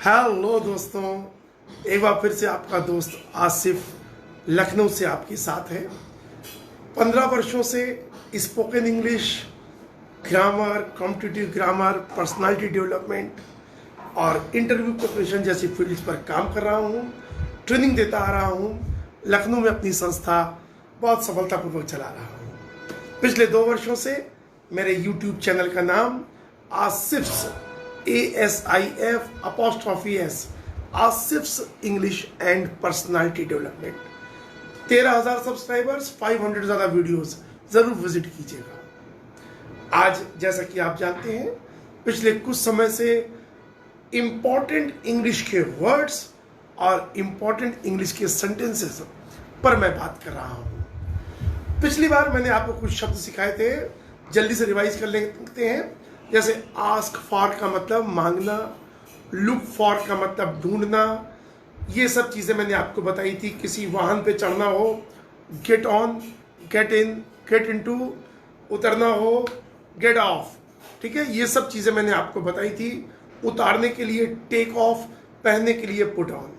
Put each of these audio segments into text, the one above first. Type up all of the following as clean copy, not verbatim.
Hello दोस्तों, एक बार फिर से आपका दोस्त आसिफ लखनऊ से आपके साथ है। 15 वर्षों से spoken English, grammar, competitive grammar, personality development और इंटरव्यू प्रिपरेशन जैसी फील्ड्स पर काम कर रहा हूँ, ट्रेनिंग देता आ रहा हूँ। लखनऊ में अपनी संस्था बहुत सफलतापूर्वक चला रहा हूँ। पिछले 2 वर्षों से मेरे YouTube चैनल का नाम Asif's ASIF' Asif's English and personality development. 13,000 subscribers, 500 ज़्यादा वीडियोस, ज़रूर विजिट कीजिएगा। आज जैसा कि आप जानते हैं, पिछले कुछ समय से इम्पॉर्टेंट इंग्लिश के वर्ड्स और इम्पॉर्टेंट इंग्लिश के सेंटेंसेस पर मैं बात कर रहा हूँ। पिछली बार मैंने आपको कुछ शब्द सिखाए थे, जल्दी से रिवाइज कर लेते हैं। जैसे आस्क फॉर का मतलब मांगना, लुक फॉर का मतलब ढूंढना, ये सब चीज़ें मैंने आपको बताई थी। किसी वाहन पे चढ़ना हो, get on, get in, get into, उतरना हो, गेट ऑफ, ठीक है, ये सब चीज़ें मैंने आपको बताई थी। उतारने के लिए टेक ऑफ, पहनने के लिए पुट ऑन।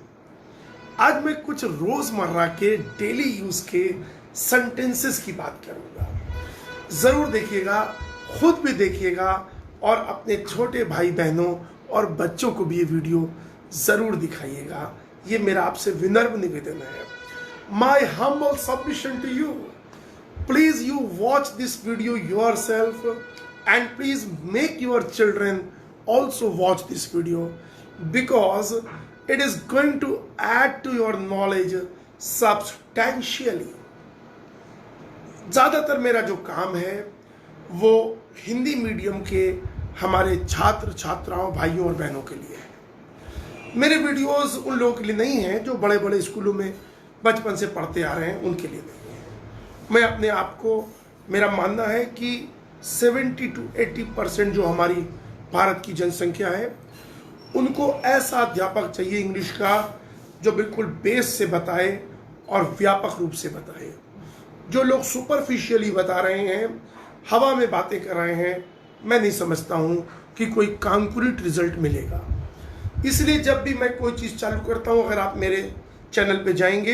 आज मैं कुछ रोज़मर्रा के डेली यूज़ के सेंटेंसेस की बात करूँगा। ज़रूर देखिएगा, खुद भी देखिएगा और अपने छोटे भाई बहनों और बच्चों को भी ये वीडियो ज़रूर दिखाइएगा। ये मेरा आपसे विनम्र निवेदन है। My humble submission to you, please you watch this video yourself and please make your children also watch this video, because it is going to add to your knowledge substantially. ज़्यादातर मेरा जो काम है वो हिंदी मीडियम के हमारे छात्र छात्राओं, भाइयों और बहनों के लिए है। मेरे वीडियोस उन लोगों के लिए नहीं हैं जो बड़े बड़े स्कूलों में बचपन से पढ़ते आ रहे हैं, उनके लिए नहीं है। मैं अपने आप को, मेरा मानना है कि 70 to 80% जो हमारी भारत की जनसंख्या है, उनको ऐसा अध्यापक चाहिए इंग्लिश का जो बिल्कुल बेस से बताए और व्यापक रूप से बताए। जो लोग सुपरफिशियली बता रहे हैं, हवा में बातें कर रहे हैं, मैं नहीं समझता हूं कि कोई कॉन्क्रीट रिजल्ट मिलेगा। इसलिए जब भी मैं कोई चीज़ चालू करता हूं, अगर आप मेरे चैनल पे जाएंगे,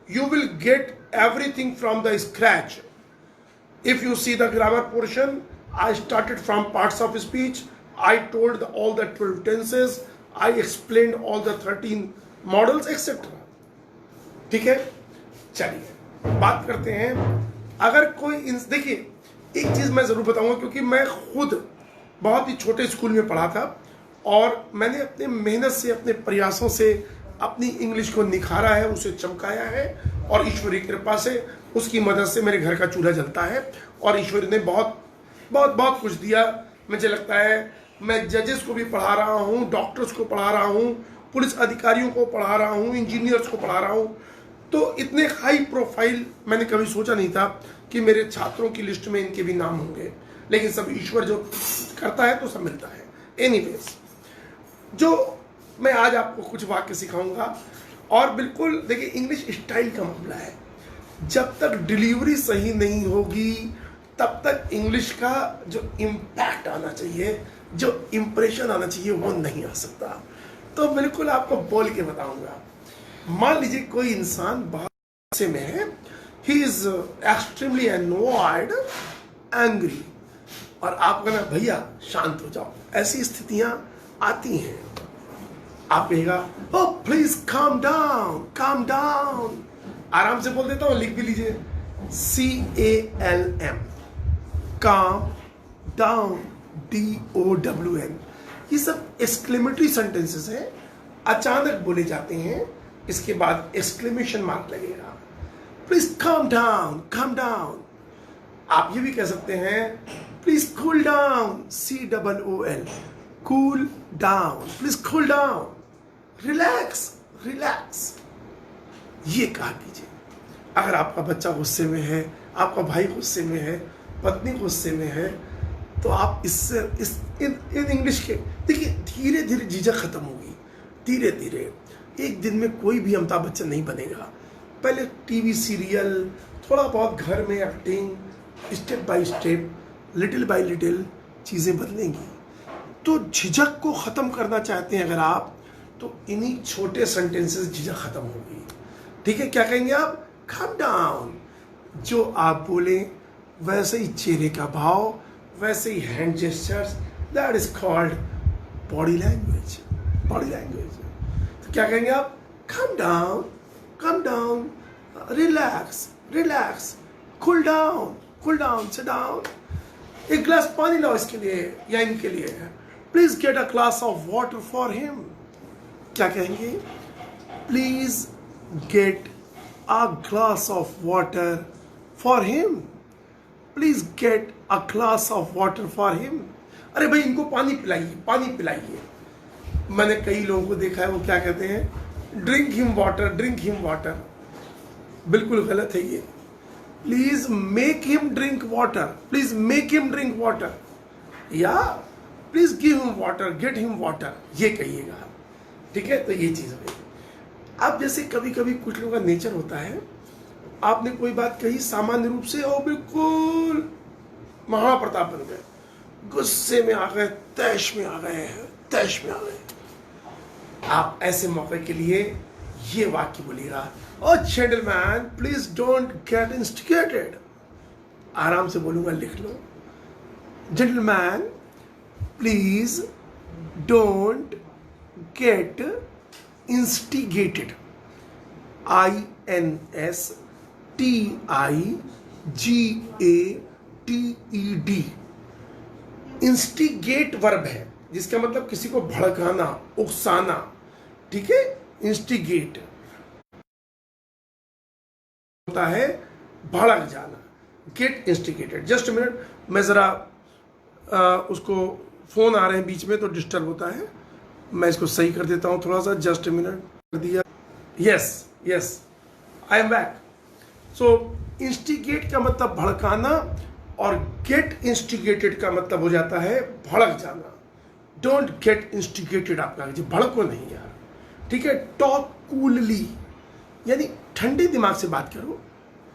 you will get everything from the scratch. If you see the grammar portion, I started from parts of speech, I told all the 12 tenses, I explained all the 13 models etcetera. ठीक है, चलिए बात करते हैं। अगर कोई देखिए, एक चीज़ मैं ज़रूर बताऊंगा, क्योंकि मैं खुद बहुत ही छोटे स्कूल में पढ़ा था और मैंने अपने मेहनत से, अपने प्रयासों से अपनी इंग्लिश को निखारा है, उसे चमकाया है और ईश्वरी कृपा से, उसकी मदद से मेरे घर का चूल्हा जलता है और ईश्वर ने बहुत बहुत बहुत कुछ दिया। मुझे लगता है मैं जजेस को भी पढ़ा रहा हूँ, डॉक्टर्स को पढ़ा रहा हूँ, पुलिस अधिकारियों को पढ़ा रहा हूँ, इंजीनियर्स को पढ़ा रहा हूँ। तो इतने हाई प्रोफाइल मैंने कभी सोचा नहीं था कि मेरे छात्रों की लिस्ट में इनके भी नाम होंगे, लेकिन सब ईश्वर जो करता है तो सब मिलता है। एनीवेज, जो मैं आज आपको कुछ वाक्य सिखाऊंगा और बिल्कुल देखिए, इंग्लिश स्टाइल का मामला है। जब तक डिलीवरी सही नहीं होगी तब तक इंग्लिश का जो इम्पैक्ट आना चाहिए, जो इम्प्रेशन आना चाहिए, वो नहीं आ सकता। तो बिल्कुल आपको बोल के बताऊंगा। मान लीजिए कोई इंसान बहुत गुस्से में है, he is extremely annoyed, angry, और आप कहना भैया शांत हो जाओ, ऐसी स्थितियां आती हैं। आप कहेगा oh please calm down, calm down, आराम से बोल देता हूं, लिख भी लीजिए, CALM, calm down, DOWN। ये सब एक्सक्लेमेटरी सेंटेंसेस हैं, अचानक बोले जाते हैं, इसके बाद एक्सक्लेमेशन मार्क लगेगा। प्लीज काम डाउन, काम डाउन। आप ये भी कह सकते हैं please cool down, COOL, cool down, please cool down, relax, relax, ये कहा कीजिए। अगर आपका बच्चा गुस्से में है, आपका भाई गुस्से में है, पत्नी गुस्से में है, तो आप इन इंग्लिश के देखिए, धीरे धीरे झिझक खत्म होगी। धीरे धीरे एक दिन में कोई भी अमिताभ बच्चन नहीं बनेगा। पहले टीवी सीरियल, थोड़ा बहुत घर में acting, step by step, little bye little चीज़ें बदलेंगी। तो झिझक को ख़त्म करना चाहते हैं अगर आप, तो इन्हीं छोटे सेंटेंसेस झिझक खत्म हो गई। ठीक है, क्या कहेंगे आप? Calm down. जो आप बोले वैसे ही चेहरे का भाव, वैसे ही hand gestures, that is called body language. Body language. तो क्या कहेंगे आप? Calm down, calm down, relax, relax, cool down, cool down, sit down. एक गिलास पानी लाओ इसके लिए या इनके लिए। Please get a glass of water for him. क्या कहेंगे? Please get a glass of water for him. Please get a glass of water for him. अरे भाई इनको पानी पिलाइए, पानी पिलाइए। मैंने कई लोगों को देखा है वो क्या कहते हैं? Drink him water, drink him water. बिल्कुल गलत है ये। Please make him drink water, please make him drink water, या please give him water, get him water, ये कहिएगा। ठीक है, तो ये चीज है। अब जैसे कभी कभी कुछ लोगों का नेचर होता है, आपने कोई बात कही सामान्य रूप से और बिल्कुल महाराणा प्रताप बन गए, गुस्से में आ गए, तैश में आ गए, तैश में आ गए। आप ऐसे मौके के लिए ये वाक्य बोलिएगा, oh gentleman please don't get instigated. आराम से बोलूंगा, लिख लो। Gentleman please don't get instigated. INSTIGATED। Instigate verb है जिसका मतलब किसी को भड़काना, उकसाना। ठीक है, इंस्टिगेट होता है भड़क जाना। Gate instigated. जस्ट मिनट, मैं जरा उसको फोन आ रहे हैं बीच में तो डिस्टर्ब होता है, मैं इसको सही कर देता हूं थोड़ा सा। जस्ट मिनट, कर दिया। Yes yes, I am back. So instigate का मतलब भड़काना और गेट इंस्टिगेटेड का मतलब हो जाता है भड़क जाना। डोंट गेट इंस्टिगेटेड, आप कहा भड़को नहीं यार। ठीक है, टॉक कूलली यानी ठंडे दिमाग से बात करो।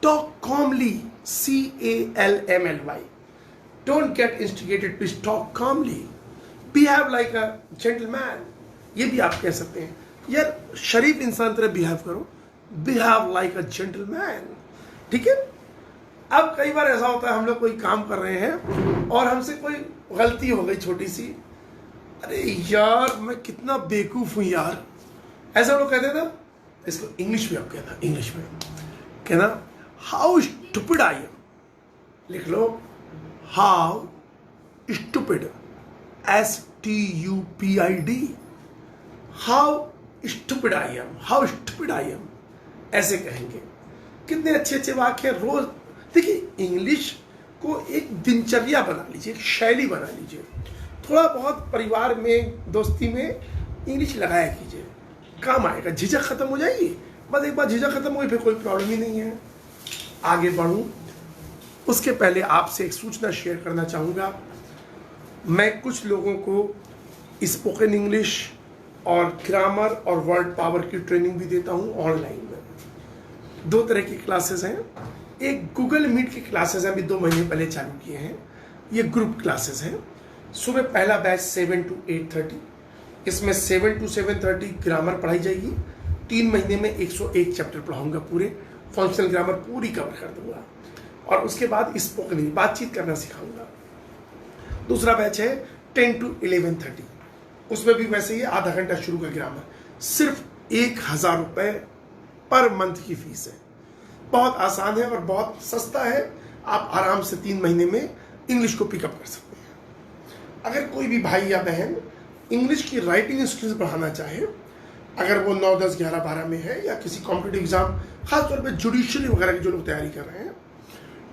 Talk calmly, CALMLY। Don't get instigated, please talk calmly. Behave like a gentleman, ये भी आप कह सकते हैं यार, शरीफ इंसान तरह बिहेव करो। Behave like a gentleman. ठीक है। अब कई बार ऐसा होता है, हम लोग कोई काम कर रहे हैं और हमसे कोई गलती हो गई छोटी सी, अरे यार मैं कितना बेवकूफ हूं यार, ऐसा लोग कहते थे। इसको इंग्लिश में आप कहना, इंग्लिश में कहना हाउ स्टूपिड आई एम। लिख लो, how stupid, STUPID। How stupid I am, how stupid I am, ऐसे कहेंगे। कितने अच्छे अच्छे वाक्य रोज। देखिए, इंग्लिश को एक दिनचर्या बना लीजिए, एक शैली बना लीजिए। थोड़ा बहुत परिवार में, दोस्ती में इंग्लिश लगाया कीजिए, काम आएगा। झिझक खत्म हो जाएगी। बस एक बार झिझक खत्म हो गई फिर कोई प्रॉब्लम ही नहीं है। आगे बढ़ूं उसके पहले आपसे एक सूचना शेयर करना चाहूँगा। मैं कुछ लोगों को स्पोकन इंग्लिश और ग्रामर और वर्ड पावर की ट्रेनिंग भी देता हूँ ऑनलाइन में। 2 तरह की क्लासेस हैं। एक गूगल मीट की क्लासेस हैं, अभी 2 महीने पहले चालू किए हैं। ये ग्रुप क्लासेस हैं। सुबह पहला बैच 7 to 8:30, इसमें 7 to 7:30 ग्रामर पढ़ाई जाएगी। 3 महीने में 101 चैप्टर पढ़ाऊंगा, पूरे फंक्शनल ग्रामर पूरी कवर कर दूंगा। और उसके बाद स्पोकन इंग्लिश, बातचीत करना सिखाऊंगा। दूसरा बैच है 10 to 11:30, उसमें भी वैसे ही आधा घंटा शुरू का ग्रामर। सिर्फ 1000 रुपये पर मंथ की फीस है। बहुत आसान है और बहुत सस्ता है। आप आराम से 3 महीने में इंग्लिश को पिकअप कर सकते हैं। अगर कोई भी भाई या बहन इंग्लिश की राइटिंग स्किल्स बढ़ाना चाहे, अगर वो 9, 10, 11, 12 में है या किसी कॉम्पिटिटिव एग्जाम, खासतौर पे जुडिशियली वगैरह की जो लोग तैयारी कर रहे हैं,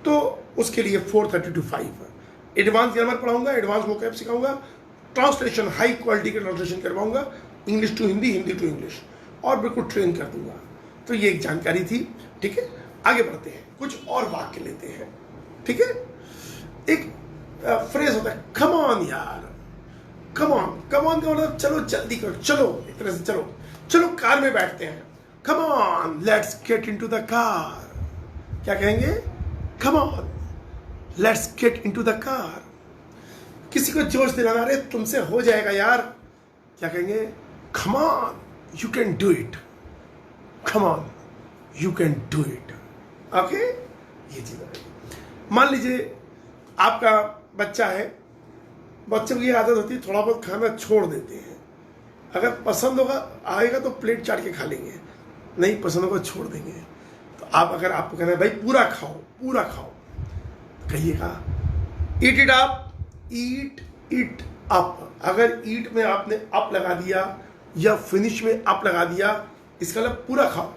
तो उसके लिए 4:30 to 5 एडवांस ग्रामर पढ़ाऊंगा, एडवांस वोकैब सिखाऊंगा, ट्रांसलेशन हाई क्वालिटी का ट्रांसलेशन करवाऊंगा, English to Hindi, Hindi to English, और बिल्कुल ट्रेन कर दूंगा। तो ये एक जानकारी थी। ठीक है, आगे बढ़ते हैं, कुछ और वाक्य लेते हैं। ठीक है, एक फ्रेज होता है, कम ऑन यार, कम ऑन। कम ऑन का मतलब चलो जल्दी करो, चलो एक तरह से चलो, चलो कार में बैठते हैं। Come on, let's get into the car. क्या कहेंगे? Come on, let's get into the car. किसी को जोश दिलाना, अरे तुमसे हो जाएगा यार, क्या कहेंगे? Come on, you can do it, come on, you can do it. Okay, ये चीज है। मान लीजिए आपका बच्चा है, बच्चों की आदत होती है थोड़ा बहुत खाना छोड़ देते हैं, अगर पसंद होगा आएगा तो प्लेट चाट के खा लेंगे, नहीं पसंद होगा छोड़ देंगे। तो आप अगर आपको कहना है भाई पूरा खाओ पूरा खाओ, कहिएगा ईट it up, eat it up. अगर ईट में आपने अप लगा दिया या फिनिश में अप लगा दिया, इसका मतलब पूरा खाओ,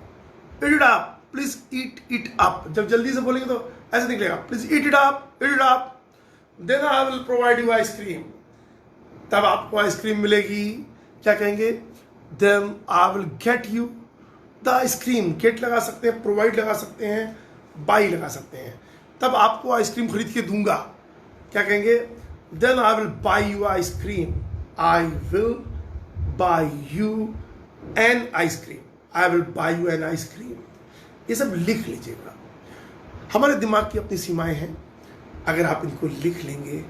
eat it up, please eat it up. जब जल्दी से बोलेंगे तो ऐसे निकलेगा, please eat it up, eat it up, then I will provide you ice cream. तब आपको आइसक्रीम मिलेगी। क्या कहेंगे? Then I will get you the ice cream. Get लगा सकते हैं, प्रोवाइड लगा सकते हैं, बाई लगा सकते हैं। तब आपको आइसक्रीम खरीद के दूंगा। क्या कहेंगे? Then I will buy you ice cream, I will buy you an ice cream, I will buy you an ice cream. ये सब लिख लीजिएगा। हमारे दिमाग की अपनी सीमाएं हैं, अगर आप इनको लिख लेंगे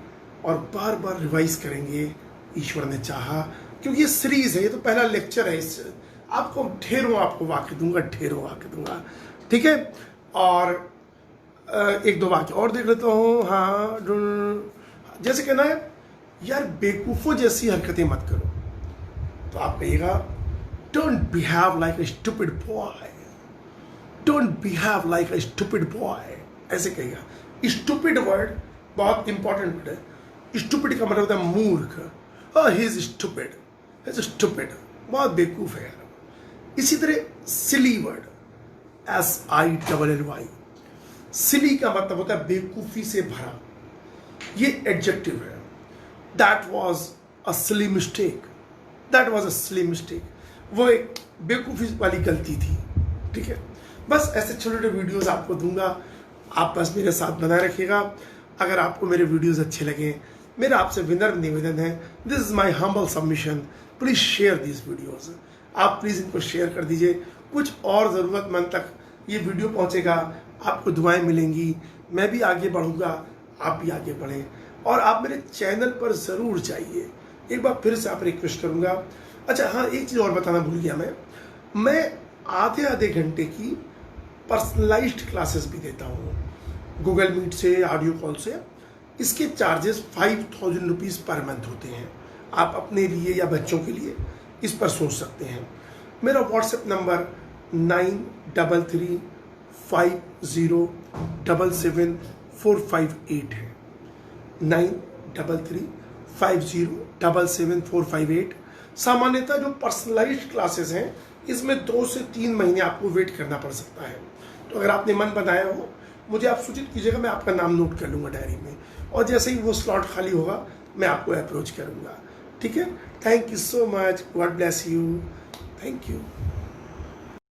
और बार बार रिवाइज करेंगे, ईश्वर ने चाहा, क्योंकि ये सीरीज है, ये तो पहला लेक्चर है, इस आपको ढेरों आपको वाक्य दूंगा, ढेरों वाक्य दूंगा, ठीक है। और एक दो वाक्य और देख लेता हूँ। हाँ, जैसे कहना है यार बेवकूफ़ों जैसी हरकतें मत करो, तो आप कहिएगा don't behave like a stupid boy, don't behave like a stupid boy, ऐसे कहिएगा। स्टूपिड वर्ड बहुत इंपॉर्टेंट वर्ड है। स्टूपिड का मतलब होता है मूर्ख। He is stupid, he is stupid, बहुत बेवकूफ है यार। इसी तरह सिली वर्ड, SILLY, सिली का मतलब होता है बेवकूफी से भरा, ये एडजेक्टिव है। That was a silly mistake, that was a silly mistake, वो एक बेवकूफी वाली गलती थी, ठीक है। बस ऐसे छोटे छोटे वीडियोस आपको दूंगा, आप बस मेरे साथ बनाए रखिएगा। अगर आपको मेरे वीडियोस अच्छे लगे, मेरा आपसे विनम्र निवेदन है, this is my humble submission, please share this videos. आप प्लीज इनको शेयर कर दीजिए, कुछ और ज़रूरतमंद तक ये वीडियो पहुंचेगा, आपको दुआएं मिलेंगी, मैं भी आगे बढ़ूंगा, आप भी आगे बढ़ें। और आप मेरे चैनल पर ज़रूर जाइए, एक बार फिर से आप रिक्वेस्ट करूंगा। अच्छा हाँ, एक चीज़ और बताना भूल गया मैं आधे घंटे की पर्सनलाइज्ड क्लासेस भी देता हूँ, गूगल मीट से, ऑडियो कॉल से। इसके चार्जेस 5000 रुपीज़ पर मंथ होते हैं। आप अपने लिए या बच्चों के लिए इस पर सोच सकते हैं। मेरा व्हाट्सएप नंबर 9335077458 है, 9335077458। सामान्यतः जो पर्सनलाइज्ड क्लासेस हैं, इसमें 2 से 3 महीने आपको वेट करना पड़ सकता है। तो अगर आपने मन बनाया हो, मुझे आप सूचित कीजिएगा, मैं आपका नाम नोट कर लूँगा डायरी में, और जैसे ही वो स्लॉट खाली होगा मैं आपको अप्रोच करूँगा, ठीक है। Thank you so much, God bless you, thank you.